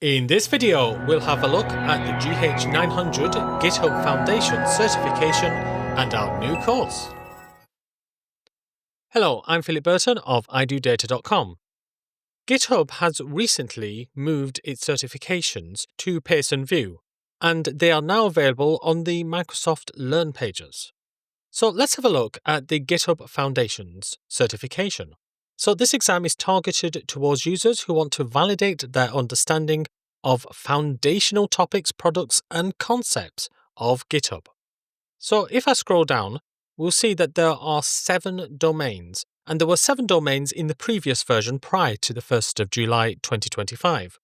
In this video, we'll have a look at the GH-900 GitHub Foundations certification and our new course. Hello, I'm Philip Burton of idodata.com. GitHub has recently moved its certifications to Pearson VUE, and they are now available on the Microsoft Learn pages. So let's have a look at the GitHub Foundations certification. So this exam is targeted towards users who want to validate their understanding of foundational topics, products, and concepts of GitHub. So if I scroll down, we'll see that there are 7 domains, and there were 7 domains in the previous version prior to the 1st of July 2025.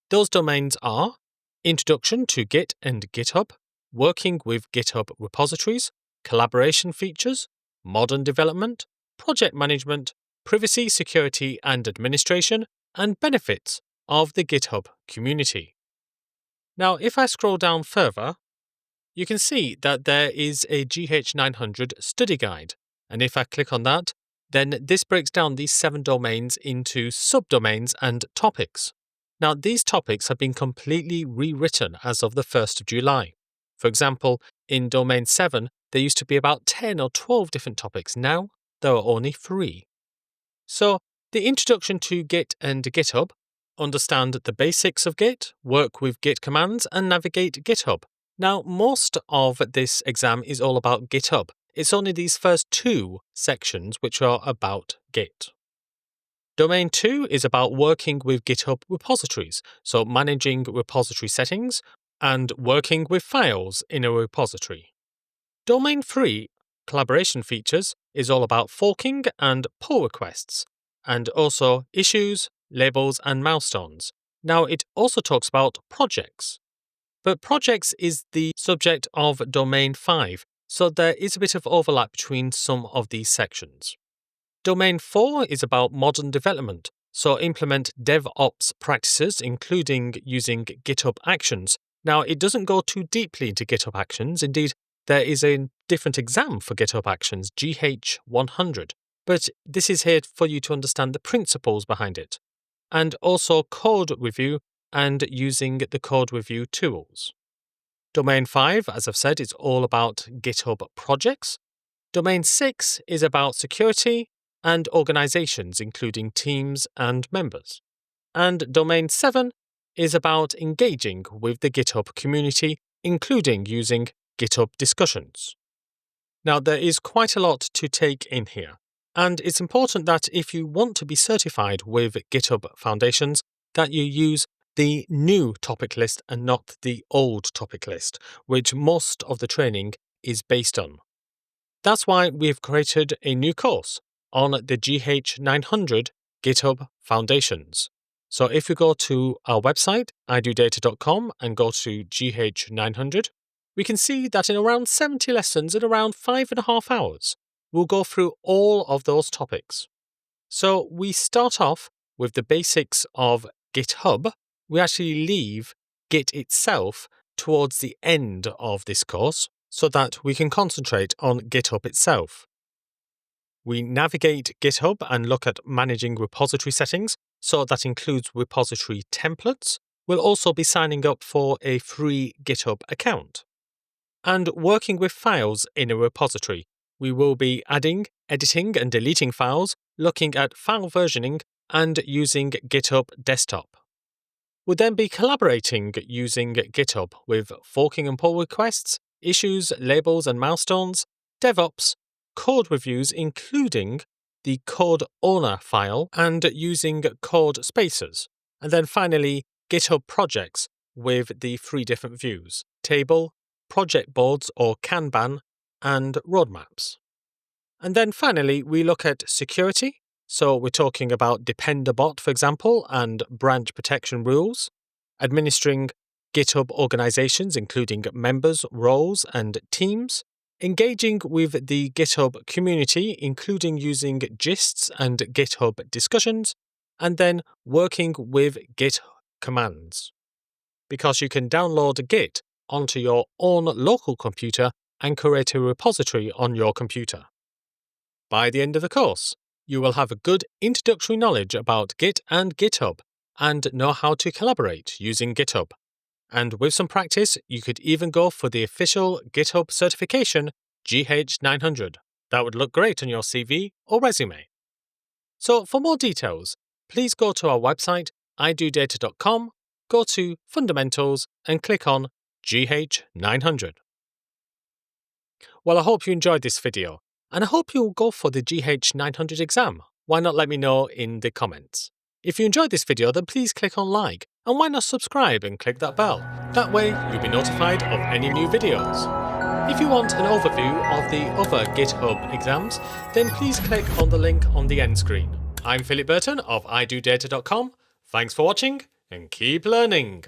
Those domains are Introduction to Git and GitHub, Working with GitHub Repositories, Collaboration Features, Modern Development, Project Management, Privacy, Security and Administration, and Benefits of the GitHub community. Now, if I scroll down further, you can see that there is a GH-900 study guide, and if I click on that, then this breaks down these 7 domains into subdomains and topics. Now, these topics have been completely rewritten as of the 1st of July. For example, in domain 7, there used to be about 10 or 12 different topics. Now, there are only 3. So, the introduction to Git and GitHub, understand the basics of Git, work with Git commands, and navigate GitHub. Now, most of this exam is all about GitHub. It's only these first 2 sections which are about Git. Domain 2 is about working with GitHub repositories, so managing repository settings and working with files in a repository. Domain 3, collaboration features, is all about forking and pull requests, and also issues, labels, and milestones. Now, it also talks about projects. But projects is the subject of domain 5, so there is a bit of overlap between some of these sections. Domain 4 is about modern development, so implement DevOps practices, including using GitHub Actions. Now, it doesn't go too deeply into GitHub Actions. Indeed, there is a different exam for GitHub Actions, GH-100, but this is here for you to understand the principles behind it, and also code review and using the code review tools. Domain 5, as I've said, is all about GitHub projects. Domain 6 is about security and organizations, including teams and members. And Domain 7 is about engaging with the GitHub community, including using GitHub discussions. Now, there is quite a lot to take in here, and it's important that if you want to be certified with GitHub Foundations, that you use the new topic list and not the old topic list, which most of the training is based on. That's why we've created a new course on the GH-900 GitHub Foundations. So if you go to our website, idodata.com, and go to GH-900, we can see that in around 70 lessons in around 5.5 hours, we'll go through all of those topics. So we start off with the basics of GitHub. We actually leave Git itself towards the end of this course so that we can concentrate on GitHub itself. We navigate GitHub and look at managing repository settings, so that includes repository templates. We'll also be signing up for a free GitHub account. And working with files in a repository, we will be adding, editing and deleting files, looking at file versioning, and using GitHub Desktop. We'll then be collaborating using GitHub with forking and pull requests, issues, labels and milestones, DevOps, code reviews including the code owner file, and using code spacers. And then finally, GitHub projects with the 3 different views: table, project boards or Kanban, and roadmaps. And then finally, we look at security. So we're talking about Dependabot, for example, and branch protection rules, administering GitHub organizations, including members, roles, and teams, engaging with the GitHub community, including using gists and GitHub discussions, and then working with Git commands. Because you can download Git onto your own local computer and create a repository on your computer. By the end of the course, you will have a good introductory knowledge about Git and GitHub, and know how to collaborate using GitHub. And with some practice, you could even go for the official GitHub certification GH-900. That would look great on your CV or resume. So for more details, please go to our website idodata.com, go to Fundamentals and click on GH-900. Well, I hope you enjoyed this video, and I hope you'll go for the GH-900 exam. Why not let me know in the comments? If you enjoyed this video, then please click on like, and why not subscribe and click that bell? That way you'll be notified of any new videos. If you want an overview of the other GitHub exams, then please click on the link on the end screen. I'm Philip Burton of idodata.com. Thanks for watching and keep learning!